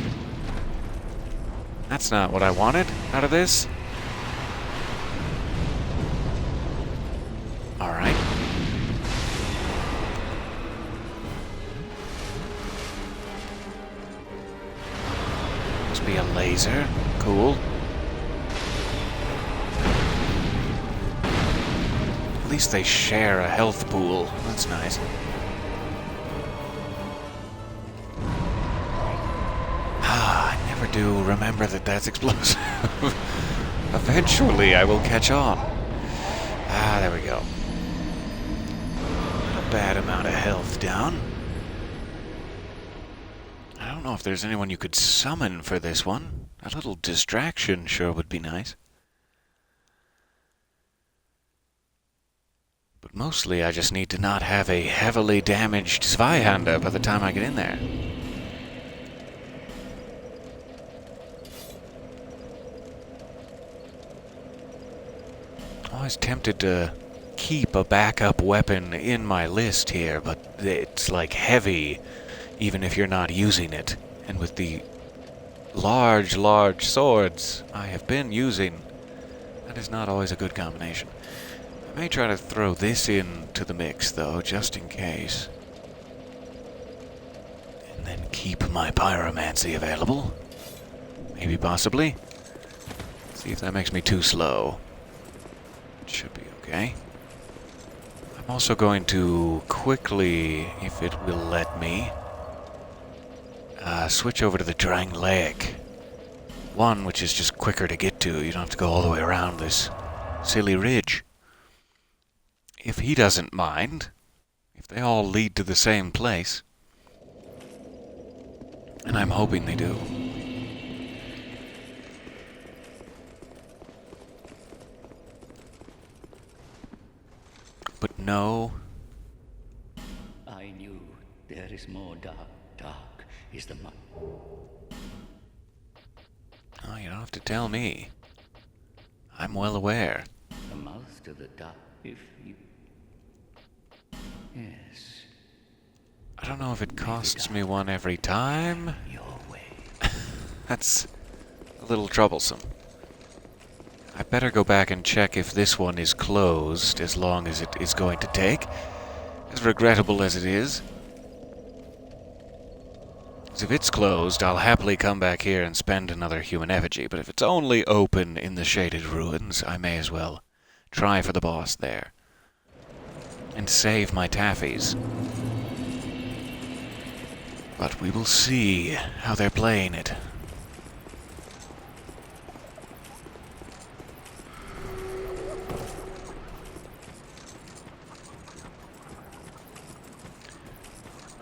That's not what I wanted out of this. Alright. Must be a laser. Cool. At least they share a health pool. That's nice. Ah, I never do remember that that's explosive. Eventually I will catch on. Ah, there we go. Not a bad amount of health down. I don't know if there's anyone you could summon for this one. A little distraction sure would be nice. But mostly I just need to not have a heavily damaged Zweihander by the time I get in there. Always tempted to keep a backup weapon in my list here, but it's like heavy even if you're not using it. And with the large swords I have been using, that is not always a good combination. I may try to throw this into the mix, though, just in case. And then keep my pyromancy available. Maybe, possibly. See if that makes me too slow. It should be okay. I'm also going to quickly, if it will let me, switch over to the Drangleic. One which is just quicker to get to. You don't have to go all the way around this silly ridge. If he doesn't mind, if they all lead to the same place, and I'm hoping they do. But no. I knew there is more dark. Dark is the Oh, you don't have to tell me. I'm well aware. the mouth to the dark. If you... Yes, I don't know if it costs me one every time. your way. That's a little troublesome. I better go back and check if this one is closed, as long as it is going to take. As regrettable as it is. 'Cause if it's closed, I'll happily come back here and spend another human effigy, but if it's only open in the Shaded Ruins, I may as well try for the boss there. And save my taffies. But we will see how they're playing it.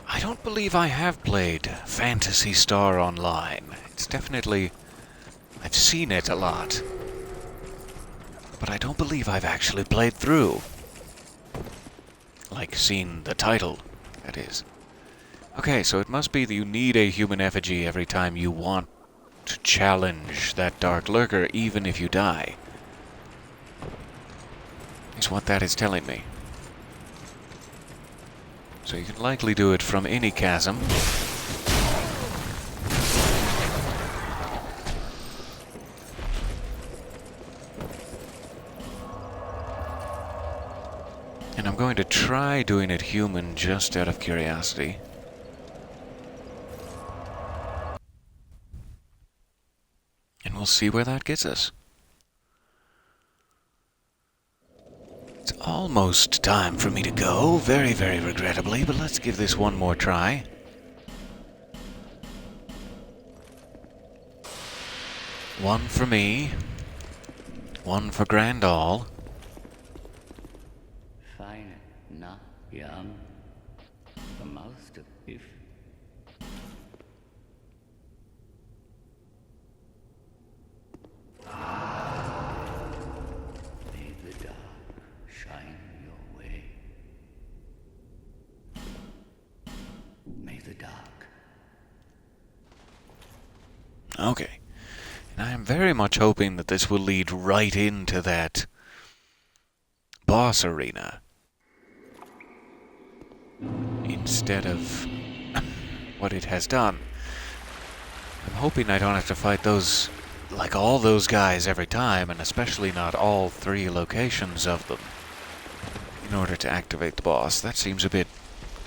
I don't believe I have played Phantasy Star Online. It's definitely... I've seen it a lot. But I don't believe I've actually played through. Like, seen the title, that is. Okay, so it must be that you need a human effigy every time you want to challenge that DarkLurker, even if you die. Is what that is telling me. So you can likely do it from any chasm. And I'm going to try doing it human just out of curiosity. And we'll see where that gets us. It's almost time for me to go, very, very regrettably, but let's give this one more try. One for me, one for Grandall. Fine, na, young. The mouth to if. May the dark shine your way. May the dark. Okay. And I am very much hoping that this will lead right into that boss arena. Instead of what it has done. I'm hoping I don't have to fight those, like all those guys every time, and especially not all 3 locations of them, in order to activate the boss. That seems a bit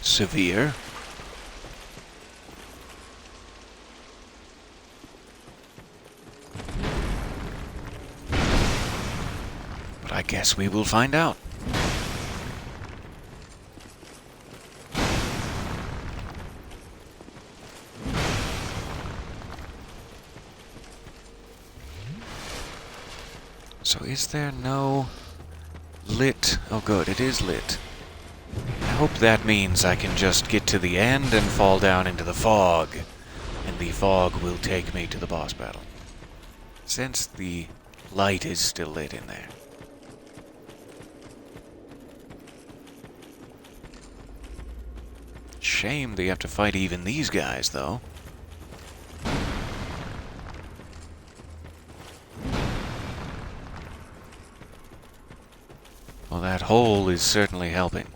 severe. But I guess we will find out. So is there no lit? Oh good, it is lit. I hope that means I can just get to the end and fall down into the fog, and the fog will take me to the boss battle. Since the light is still lit in there. Shame that you have to fight even these guys, though. Well, that hole is certainly helping.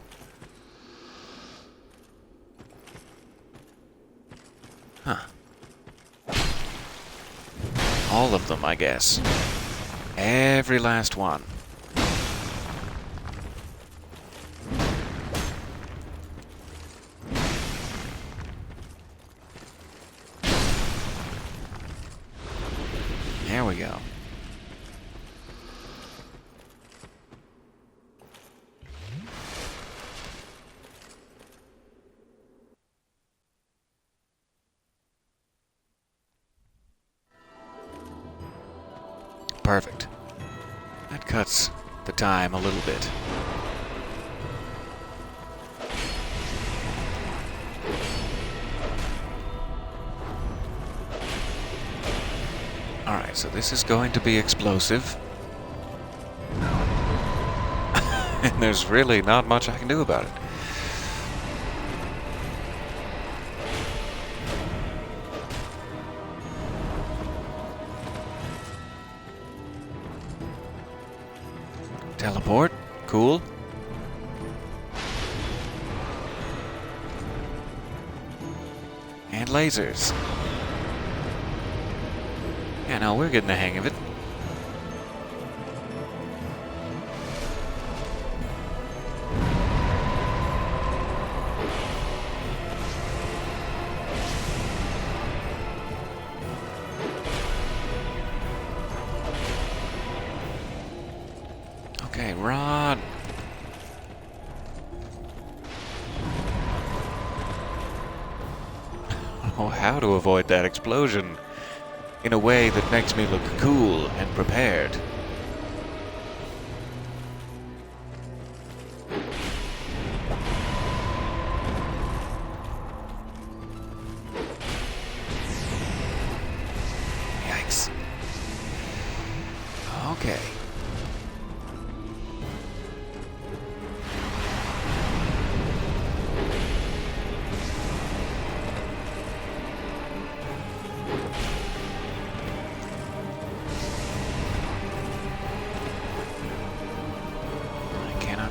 Huh. All of them, I guess. Every last one. There we go. Perfect. That cuts the time a little bit. Alright, so this is going to be explosive. And there's really not much I can do about it. Teleport. Cool. And lasers. Yeah, no, we're getting the hang of it. Okay, run. Oh, how to avoid that explosion in a way that makes me look cool and prepared. Yikes. Okay.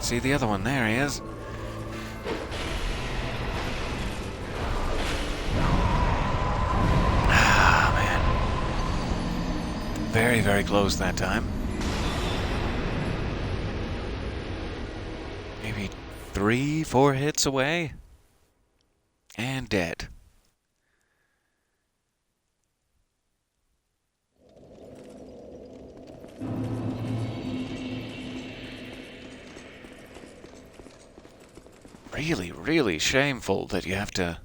See the other one. There he is. Ah, man. Very, very close that time. Maybe 3, 4 hits away. And dead. Really, really shameful that you have to,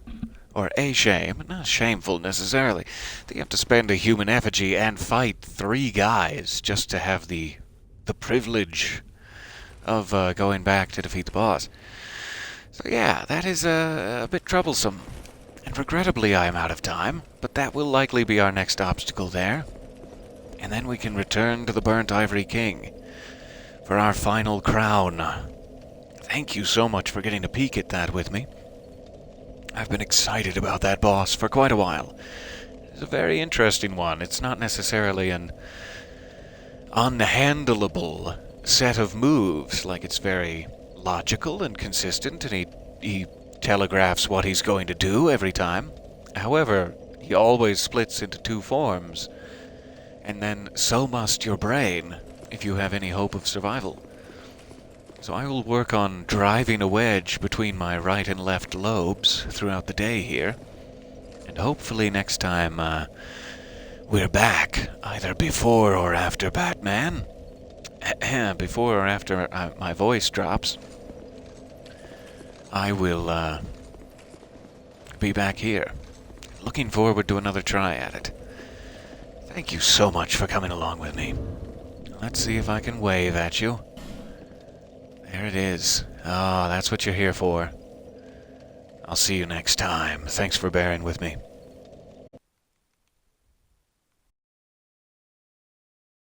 or a shame, not shameful necessarily, that you have to spend a human effigy and fight 3 guys just to have the privilege of going back to defeat the boss. So yeah, that is a bit troublesome. And regrettably I am out of time, but that will likely be our next obstacle there. And then we can return to the Burnt Ivory King for our final crown. Thank you so much for getting a peek at that with me. I've been excited about that boss for quite a while. It's a very interesting one. It's not necessarily an unhandleable set of moves. Like, it's very logical and consistent, and he telegraphs what he's going to do every time. However, he always splits into two forms. And then so must your brain, if you have any hope of survival. So I will work on driving a wedge between my right and left lobes throughout the day here. And hopefully next time, we're back, either before or after Batman. Before or after my voice drops. I will, be back here. Looking forward to another try at it. Thank you so much for coming along with me. Let's see if I can wave at you. There it is. Oh, that's what you're here for. I'll see you next time. Thanks for bearing with me.